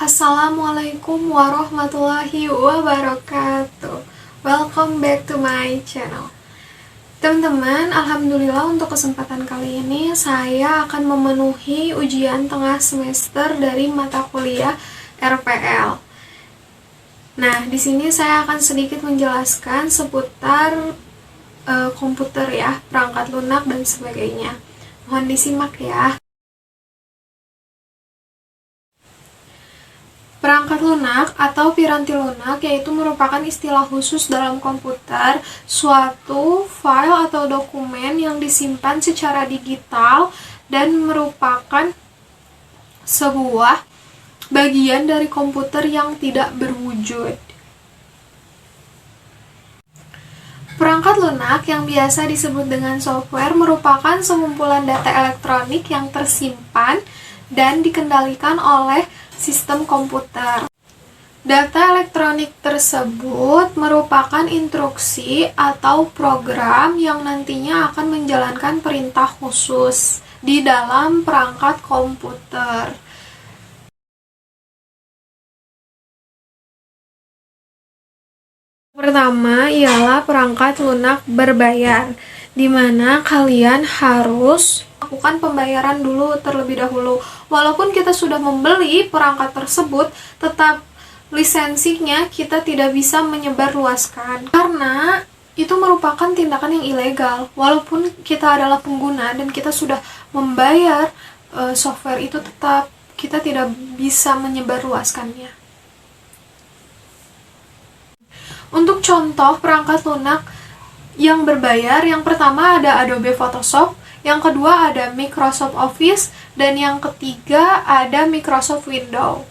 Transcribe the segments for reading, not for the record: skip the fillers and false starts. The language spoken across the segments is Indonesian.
Assalamualaikum warahmatullahi wabarakatuh. Welcome back to my channel. Teman-teman, alhamdulillah untuk kesempatan kali ini saya akan memenuhi ujian tengah semester dari mata kuliah RPL. Nah, di sini saya akan sedikit menjelaskan seputar komputer ya, perangkat lunak dan sebagainya. Mohon disimak ya. Perangkat lunak atau piranti lunak yaitu merupakan istilah khusus dalam komputer, suatu file atau dokumen yang disimpan secara digital dan merupakan sebuah bagian dari komputer yang tidak berwujud. Perangkat lunak yang biasa disebut dengan software merupakan sekumpulan data elektronik yang tersimpan dan dikendalikan oleh sistem komputer. Data elektronik tersebut merupakan instruksi atau program yang nantinya akan menjalankan perintah khusus di dalam perangkat komputer. Pertama ialah perangkat lunak berbayar, di mana kalian harus lakukan pembayaran dulu terlebih dahulu. Walaupun kita sudah membeli perangkat tersebut, tetap lisensinya kita tidak bisa menyebarluaskan karena itu merupakan tindakan yang ilegal. Walaupun kita adalah pengguna dan kita sudah membayar software itu, tetap kita tidak bisa menyebarluaskannya. Untuk contoh perangkat lunak yang berbayar, yang pertama ada Adobe Photoshop, yang kedua ada Microsoft Office, dan yang ketiga ada Microsoft Windows,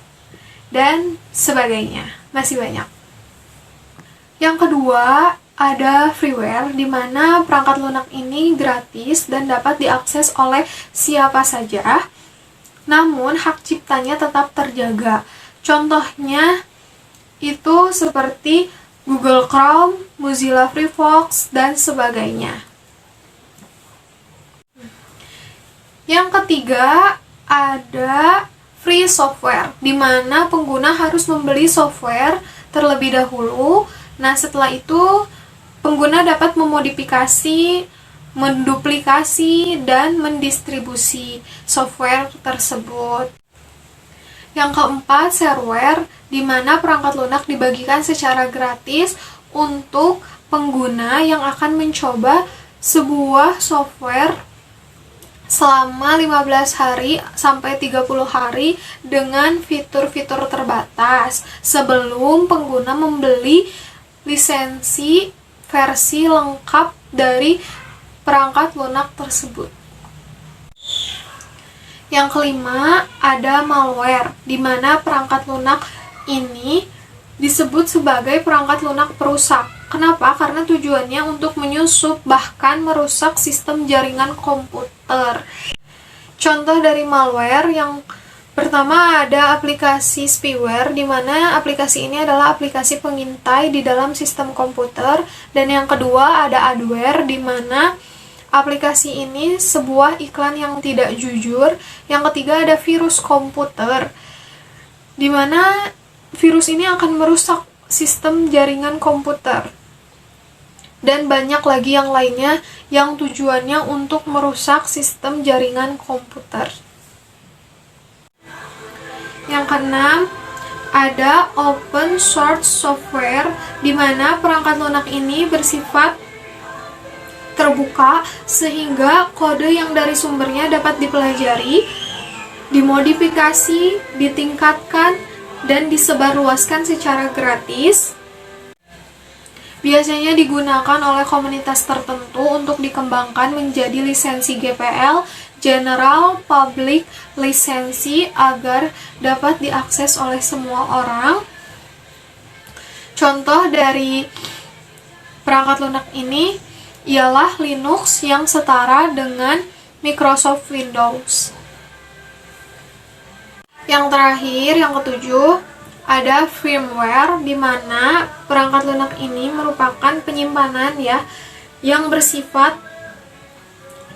dan sebagainya. Masih banyak. Yang kedua ada freeware, di mana perangkat lunak ini gratis dan dapat diakses oleh siapa saja, namun hak ciptanya tetap terjaga. Contohnya itu seperti Google Chrome, Mozilla Firefox, dan sebagainya. Yang ketiga ada free software, di mana pengguna harus membeli software terlebih dahulu. Nah, setelah itu pengguna dapat memodifikasi, menduplikasi, dan mendistribusi software tersebut. Yang keempat, shareware, di mana perangkat lunak dibagikan secara gratis untuk pengguna yang akan mencoba sebuah software selama 15 hari sampai 30 hari dengan fitur-fitur terbatas sebelum pengguna membeli lisensi versi lengkap dari perangkat lunak tersebut. Yang kelima ada malware, di mana perangkat lunak ini disebut sebagai perangkat lunak perusak. Kenapa? Karena tujuannya untuk menyusup bahkan merusak sistem jaringan komputer. Contoh dari malware yang pertama ada aplikasi spyware, di mana aplikasi ini adalah aplikasi pengintai di dalam sistem komputer, dan yang kedua ada adware, di mana aplikasi ini sebuah iklan yang tidak jujur. Yang ketiga ada virus komputer, di mana virus ini akan merusak sistem jaringan komputer. Dan banyak lagi yang lainnya yang tujuannya untuk merusak sistem jaringan komputer. Yang keenam ada open source software, di mana perangkat lunak ini bersifat terbuka sehingga kode yang dari sumbernya dapat dipelajari, dimodifikasi, ditingkatkan, dan disebarluaskan secara gratis. Biasanya digunakan oleh komunitas tertentu untuk dikembangkan menjadi lisensi GPL, General Public Lisensi, agar dapat diakses oleh semua orang. Contoh dari perangkat lunak ini ialah Linux yang setara dengan Microsoft Windows. Yang terakhir, yang ketujuh, ada firmware, di mana perangkat lunak ini merupakan penyimpanan ya yang bersifat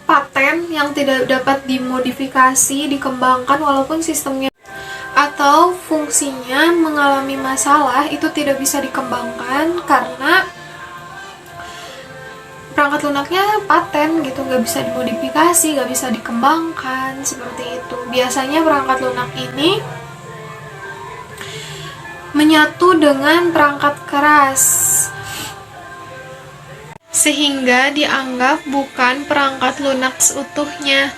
paten yang tidak dapat dimodifikasi, dikembangkan walaupun sistemnya atau fungsinya mengalami masalah itu tidak bisa dikembangkan karena perangkat lunaknya paten gitu, nggak bisa dimodifikasi, nggak bisa dikembangkan seperti itu. Biasanya perangkat lunak ini menyatu dengan perangkat keras sehingga dianggap bukan perangkat lunak seutuhnya.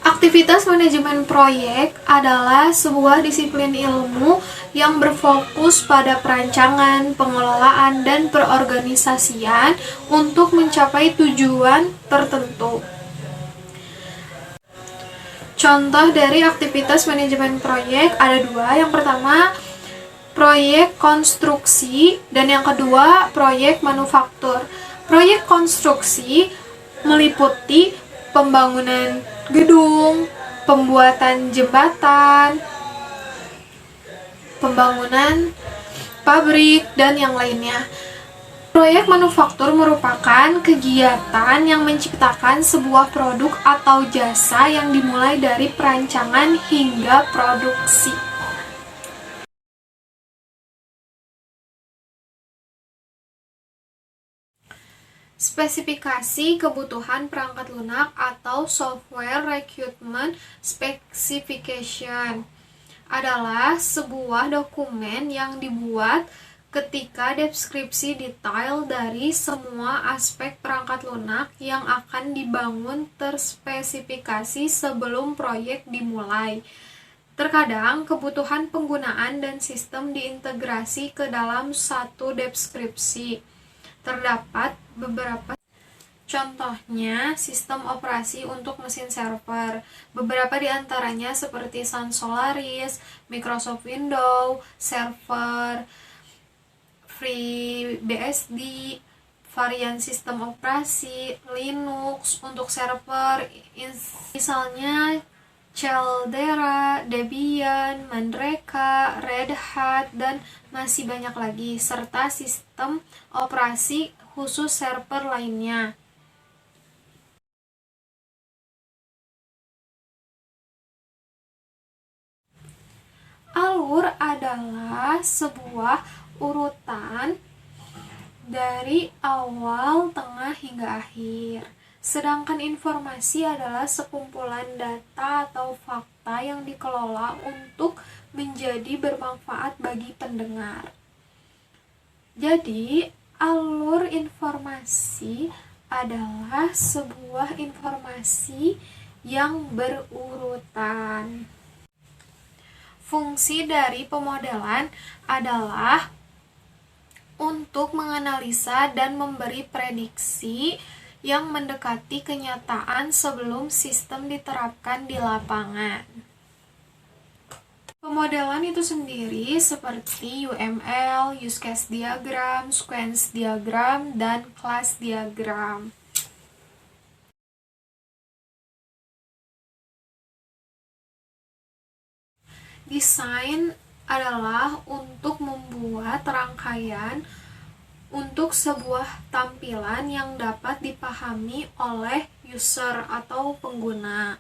Aktivitas manajemen proyek adalah sebuah disiplin ilmu yang berfokus pada perancangan, pengelolaan, dan perorganisasian untuk mencapai tujuan tertentu. Contoh dari aktivitas manajemen proyek ada dua. Yang pertama, proyek konstruksi, dan yang kedua, proyek manufaktur. Proyek konstruksi meliputi pembangunan gedung, pembuatan jembatan, pembangunan pabrik, dan yang lainnya. Proyek manufaktur merupakan kegiatan yang menciptakan sebuah produk atau jasa yang dimulai dari perancangan hingga produksi. Spesifikasi kebutuhan perangkat lunak atau Software Requirement Specification adalah sebuah dokumen yang dibuat ketika deskripsi detail dari semua aspek perangkat lunak yang akan dibangun terspesifikasi sebelum proyek dimulai. Terkadang kebutuhan penggunaan dan sistem diintegrasi ke dalam satu deskripsi. Terdapat beberapa contohnya sistem operasi untuk mesin server. Beberapa di antaranya seperti Sun Solaris, Microsoft Windows, Server, FreeBSD, varian sistem operasi, Linux untuk server, misalnya Caldera, Debian, Mandreka, Red Hat, dan masih banyak lagi, serta sistem operasi khusus server lainnya. Alur adalah sebuah urutan dari awal, tengah, hingga akhir. Sedangkan informasi adalah sekumpulan data atau fakta yang dikelola untuk menjadi bermanfaat bagi pendengar. Jadi, alur informasi adalah sebuah informasi yang berurutan. Fungsi dari pemodelan adalah untuk menganalisa dan memberi prediksi yang mendekati kenyataan sebelum sistem diterapkan di lapangan. Pemodelan itu sendiri seperti UML, use case diagram, sequence diagram, dan class diagram. Desain adalah untuk membuat rangkaian untuk sebuah tampilan yang dapat dipahami oleh user atau pengguna.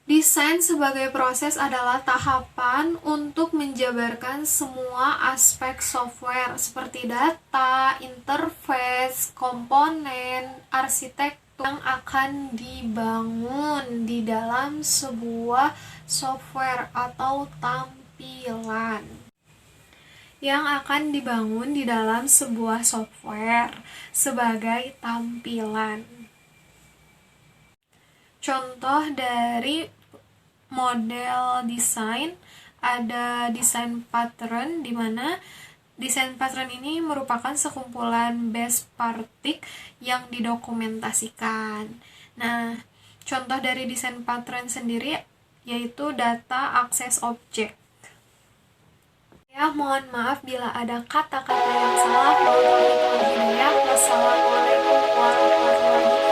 Desain sebagai proses adalah tahapan untuk menjabarkan semua aspek software seperti data, interface, komponen, arsitektur yang akan dibangun di dalam sebuah software atau tampilan yang akan dibangun di dalam sebuah software sebagai tampilan. Contoh dari model desain ada desain pattern, di mana desain pattern ini merupakan sekumpulan best practice yang didokumentasikan. Nah, contoh dari desain pattern sendiri yaitu data access object. Ya, mohon maaf bila ada kata-kata yang salah. Wassalamualaikum warahmatullahi wabarakatuh.